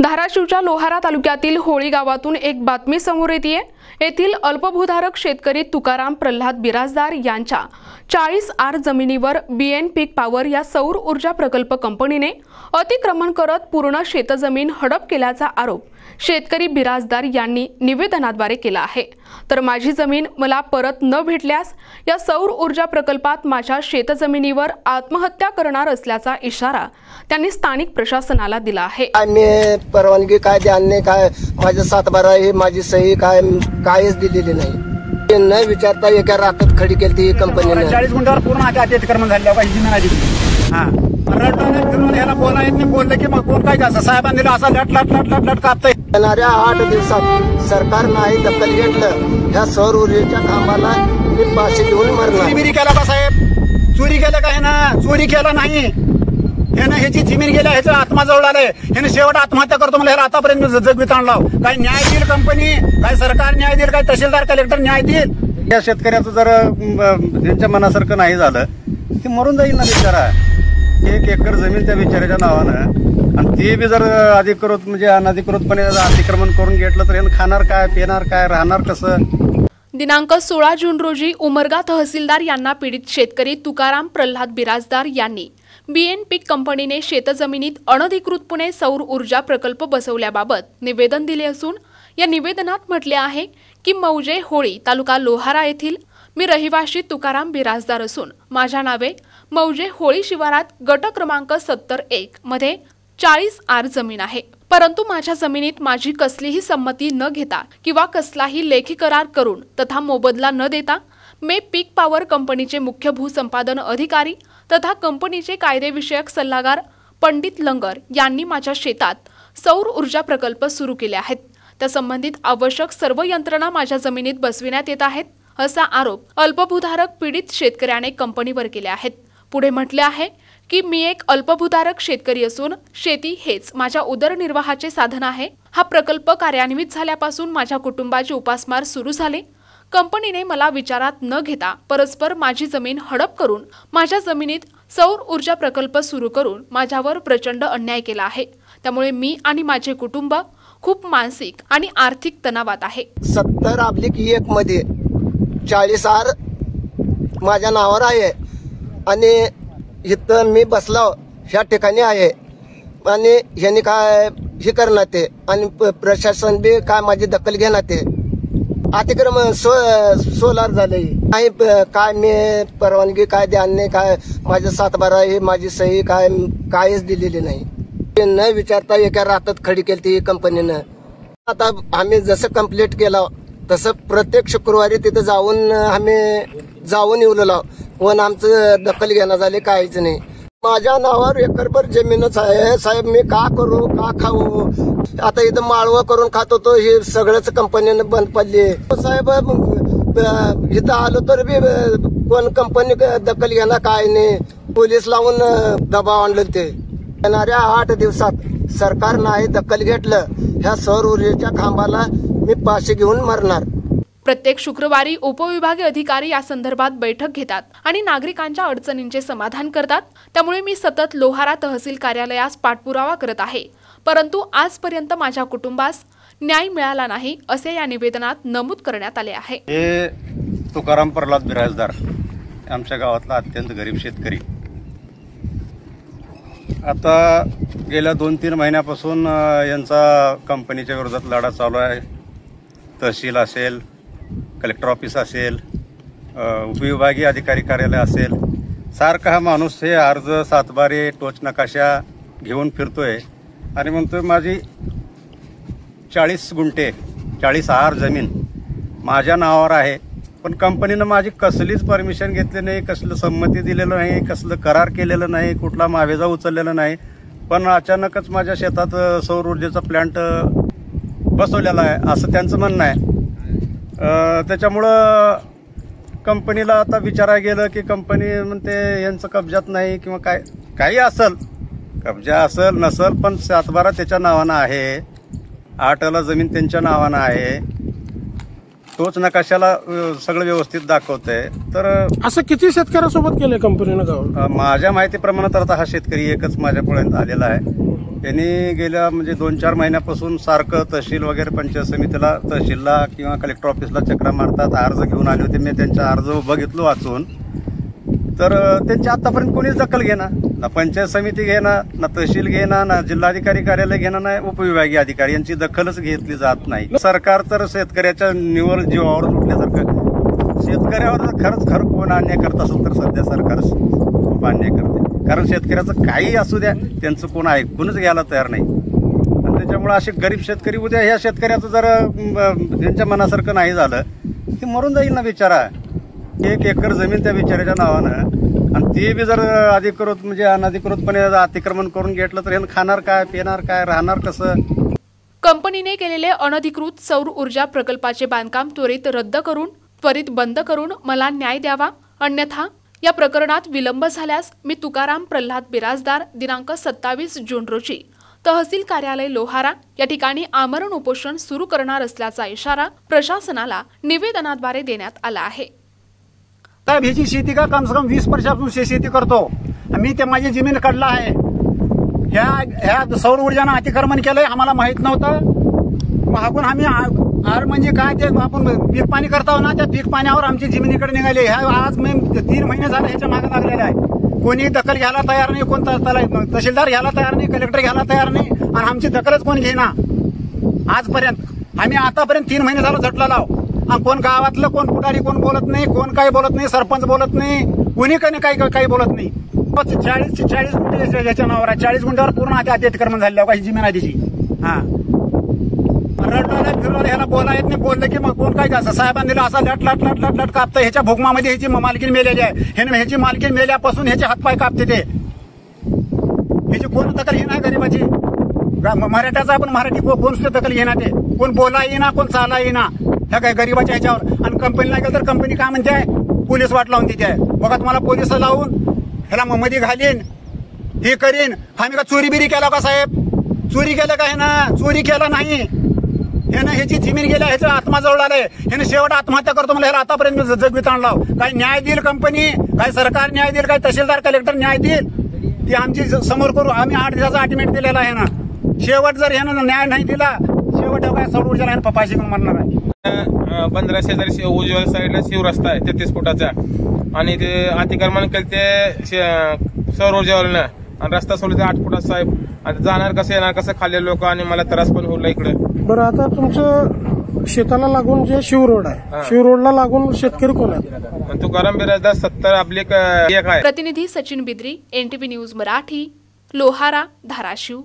धाराशिवच्या लोहारा तालुक्यातील होळी गावातून एक बातमी समोर येते। येथील अल्पभूधारक शेतकरी तुकाराम प्रल्हाद बिराजदार यांच्या 40 आर जमिनीवर बीएन पीक पॉवर या सौर ऊर्जा प्रकल्प कंपनीने अतिक्रमण करत पूर्ण शेतजमीन हडप केल्याचा आरोप शेतकरी बिराजदार यांनी निवेदनाद्वारे केला आहे। तर माझी जमीन मला परत न भेटल्यास या सौर ऊर्जा प्रकल्पात माझ्या शेतजमिनीवर आत्महत्या करणार असल्याचा इशारा त्यांनी स्थानिक प्रशासनाला दिला आहे। आम्ही परवानगी काय द्याने काय माझे 7/12 ही माझी सही कायच दिलेली नाही। न विचारता एका रातात खडी केली कंपनीने। 40 गुंठ्यावर पूर्ण अतिक्रमण झाले पाहिजे जमीन आधी। हां मराठवाड्यात फिरून याला बोललं की मग कोण काय करायचं साहेबांनी दिलं असं लट कापतंय। येणाऱ्या 8 दिवसात सरकार नाही दखल घेतलं या सौर ऊर्जेच्या खांबाला मी पाशी घेऊन मरणार। चोरी केला का साहेब? चोरी केलं काय ना? चोरी केलं नाही ह्यानं ह्याची जमीन गेल्या ह्याचं आत्माजवळ आलंय। ह्यानं शेवट आत्महत्या करतो मला ह्याला आतापर्यंत जगवित आणला। काय न्याय देईल कंपनी? काय सरकार न्याय देईल? काय तहसीलदार कलेक्टर न्याय देईल? या शेतकऱ्याचं जर त्यांच्या मनासारखं नाही झालं ते मरून जाईल ना बिचारा। 1 एकर जमीन त्या बिचाऱ्याच्या नावानं आणि ते बी जर अधिकृत म्हणजे अनधिकृतपणे अतिक्रमण करून घेतलं तर यानं खाणार काय, पिणार काय, राहणार कसं? दिनांक 16 जून रोजी उमरगा तहसीलदार यांना पीडित शेतकरी तुकाराम प्रल्हाद बिराजदार यांनी बीएन पीक कंपनीने शेतजमिनीत अनधिकृतपणे सौर ऊर्जा प्रकल्प बसवल्याबाबत निवेदन दिले असून या निवेदनात म्हटले आहे की मौजे होळी तालुका लोहारा येथील मी रहिवासी तुकाराम बिराजदार असून माझ्या नावे मौजे होळी शिवारात गट क्रमांक 71 मध्ये 40 आर जमीन आहे। परंतु माझ्या जमिनीत माझी कसलीही संमती न घेता किंवा कसलाही लेखी करार करून तथा मोबदला न देता मी पीक पॉवर कंपनीचे मुख्य भूसंपादन अधिकारी तथा कंपनीचे कायदेविषयक सल्लागार पंडित लंगर यांनी माझ्या शेतात सौर ऊर्जा प्रकल्प सुरू केले आहेत। त्या संबंधित आवश्यक सर्व यंत्रणा माझ्या जमिनीत बसविण्यात येत आहेत असा आरोप अल्पभूधारक पीडित शेतकऱ्याने कंपनीवर केले आहेत। पुढे म्हटले आहे की मी एक अल्पभूधारक शेतकरी असून शेती हेच माझ्या उदरनिर्वाहाचे साधन आहे। हा प्रकल्प कार्यान्वित झाल्यापासून माझ्या कुटुंबाची उपासमार सुरू झाली। कंपनीने मला विचारात न घेता परस्पर माझी जमीन हडप करून माझ्या जमिनीत सौर ऊर्जा प्रकल्प सुरू करून माझ्यावर प्रचंड अन्याय केला आहे। त्यामुळे मी आणि माझे कुटुंब खूप मानसिक आणि आर्थिक तणावात आहे। 70/1 मध्ये 40 आर माझ्या नावावर आहे आणि इथं मी बसलो ह्या ठिकाणी आहे आणि ह्यांनी काय हे करणार ते आणि प्रशासन बी काय माझी दखल घेणार ते अतिक्रमण सोलार झाले नाही। काय मी परवानगी काय द्याने काय माझे 7/12 ही माझी सही कायच दिलेली नाही। न विचारता एका रातात खडी केली कंपनीनं। आता आम्ही जसं कंप्लीट केलं तसं प्रत्येक शुक्रवारी तिथे जाऊन येऊलो पण आमचं दखल घेणं झाले काहीच नाही। माझ्या नावावर एकरभर जमीनच आहे साहेब। मी का करू का खाऊ? आता इथं माळवा करून खात होतो हे सगळंच कंपनीनं बंद पडली साहेब। इथं आलो तर बी कोण कंपनी दखल घेणं काय नाही। पोलीस लावून दबाव आणलं ते। येणाऱ्या 8 दिवसात सरकार नाही दखल घेतलं ह्या सौर ऊर्जेच्या खांबाला मी पाशी घेऊन मरणार। प्रत्येक शुक्रवारी उपविभागीय अधिकारी या संदर्भात बैठक घेतात आणि नागरिकांच्या अडचणींचे समाधान करतात। त्यामुळे मी सतत लोहारा तहसील कार्यालयास पाठपुरावा करत आहे, परंतु आजपर्यंत माझ्या कुटुंबास न्याय मिळाला नाही असे या निवेदनात नमूद करण्यात आले आहे। हे तुकाराम प्रल्हाद बिराजदार आमच्या गावातला अत्यंत गरीब शेतकरी आता गेल्या 2-3 महिन्यापासून यांचा कंपनीच्या विरोधात लढा चालू आहे। तहसील असेल, कलेक्टर ऑफिस असेल, उपविभागीय अधिकारी कार्यालय असेल, सारखा हा माणूस हे अर्ज 7/12 टोच नकाशा घेऊन फिरतोय आणि म्हणतोय माझी 40 गुंठे 40 आर जमीन माझ्या नावावर आहे। पण कंपनीनं माझी कसलीच परमिशन घेतली नाही, कसलं संमती दिलेलं नाही, कसलं करार केलेलं नाही, कुठला मावेजा उचललेला नाही। पण अचानकच माझ्या शेतात सौर ऊर्जेचा प्लांट बसवलेला आहे असं त्यांचं म्हणणं आहे। त्याच्यामुळं कंपनीला आता विचारायला गेलं की कंपनी म्हणते यांचं कब्जात नाही किंवा काही असेल, कब्जा असेल नसेल पण 7/12 त्याच्या नावानं आहे, 8ला जमीन त्यांच्या नावानं आहे, तोच नकाशाला सगळं व्यवस्थित दाखवतंय। तर असं किती शेतकऱ्यांसोबत केलंय कंपनीनं गावात? माझ्या माहितीप्रमाणे तर आता हा शेतकरी एकच माझ्यापर्यंत आलेला आहे। यांनी गेल्या म्हणजे 2-4 महिन्यापासून सारखं तहसील वगैरे पंचायत समितीला, तहसीलला किंवा कलेक्टर ऑफिसला चक्रा मारतात. अर्ज घेऊन आले होते, मी त्यांचा अर्ज बघितलो वाचून. तर त्यांची आतापर्यंत कोणीच दखल घेणार, ना पंचायत समिती घेणार, ना तहसील घेणार, ना जिल्हाधिकारी कार्यालय घेणार, नाही उपविभागीय अधिकारी यांची दखलच घेतली जात नाही. सरकार तर शेतकऱ्याच्या निवड जीवावर उठल्यासारखं, शेतकऱ्यावर खरंच कोण अन्याय करत असेल तर सध्या सरकार खूप अन्याय करते. कारण शेतकऱ्याचं काही असू द्या, त्यांचं कोण ऐकूनच घ्यायला तयार नाही. आणि त्याच्यामुळे असे गरीब शेतकरी उद्या ह्या शेतकऱ्याचं जर त्यांच्या मनासारखं नाही झालं की मरून जाईल ना बिचारा. 1 एकर जमीन त्या बिचाऱ्याच्या नावानं, आणि ते बी जर अधिकृत म्हणजे अनधिकृतपणे अतिक्रमण करून घेतलं तर ह्यांना खाणार काय, पिणार काय, राहणार कसं. कंपनीने केलेले अनधिकृत सौर ऊर्जा प्रकल्पाचे बांधकाम त्वरित बंद करून मला न्याय द्यावा, अन्यथा या प्रकरणात विलंब झाल्यास मी तुकाराम प्रल्हाद बिराजदार दिनांक 27 जून रोजी तहसील कार्यालय लोहारा या ठिकाणी आमरण उपोषण सुरू करणार असल्याचा इशारा प्रशासनाला निवेदनाद्वारे देण्यात आला आहे. साहेब, ह्याची शेती का कम से कम 20 वर्षापासून शेती करतो. मी ते माझी जमीन काढला आहे. ह्या सौर ऊर्जानं अतिक्रमण केलंय, आम्हाला माहित नव्हतं. मागून आम्ही म्हणजे काय ते आपण पीक पाणी करतो ना, त्या पीक पाण्यावर आमची जमिनीकडे निघाली. आज मी 3 महिने झाले ह्याच्या मागे लागलेला आहे. कोणी दखल घ्यायला तयार नाही, कोण तहसीलदार घ्यायला तयार नाही, कलेक्टर घ्यायला तयार नाही, आणि आमची दखलच कोण घेईना आजपर्यंत. आम्ही आतापर्यंत 3 महिने झालं झटला लाव. कोण गावातलं, कोण पुढारी कोण बोलत नाही, कोण काही बोलत नाही, सरपंच बोलत नाही, कोणी काही बोलत नाही. 40 गुंठे याच्या नावावर आहे. 40 गुंठ्यावर पूर्ण अतिक्रमण झालेलं काही जमीन आहे त्याची. रडला फिरवला, ह्याला बोला येत नाही. बोललं की मग कोण काय असं साहेबांनी दिलं, असा लट कापतं. ह्याच्या भूकमामध्ये ह्याची मालकीन मेलेली आहे. ह्याची मालकीन मेल्यापासून ह्याचे हातपाय कापते. ते ह्याची कोण दखल घेणार गरीबाची? मराठ्याचा आपण मराठी कोण सुद्धा दखल घेणार? ते कोण बोला येईना, कोण चाला येईना ह्या काय गरीबाच्या ह्याच्यावर. आणि कंपनीला गेलं तर कंपनी काय म्हणते आहे, पोलीस वाट लावून देते. बघा तुम्हाला पोलीस लावून ह्याला मध्ये घालीन, हे करीन. आम्ही का चोरी बिरी केला का साहेब? चोरी केलं का? ह्यानं चोरी केला नाही. ह्यानं ह्याची जमीन गेल्या, ह्याच्या आत्माजवळ आलंय. ह्यानं शेवट आत्महत्या करतो मला. ह्याला आतापर्यंत जगवीत आणला. काही न्याय देईल कंपनी, काही सरकार न्याय देईल, काही तहसीलदार कलेक्टर न्याय देईल, ती आमची समोर करू. आम्ही 8 दिवसाचा अल्टिमेट दिलेला आहे ना. शेवट जर ह्यानं न्याय नाही दिला, शेवट काय सौर ऊर्जा पप्पाशी मरणार आहे. 15 शेजारी उजव्या साईडला शिवरस्ता आहे 33 फुटाचा, आणि ते अतिक्रमण केलं ते सौर ऊर्जावाल्यानं, आणि रस्ता सोडला 8 फुटाचा साहेब. आता जाणार कसं, येणार कसं खाल्ले लोक, आणि मला त्रास पण होईल इकडे. बरं, आता तुमचं शेताला लागून जे शिव रोड आहे, शिव रोडला लागून शेतकरी कोण आहे? तुकाराम बिराजदार 70/1 आहे. प्रतिनिधी सचिन बिद्री, NTV न्यूज मराठी, लोहारा, धाराशिव.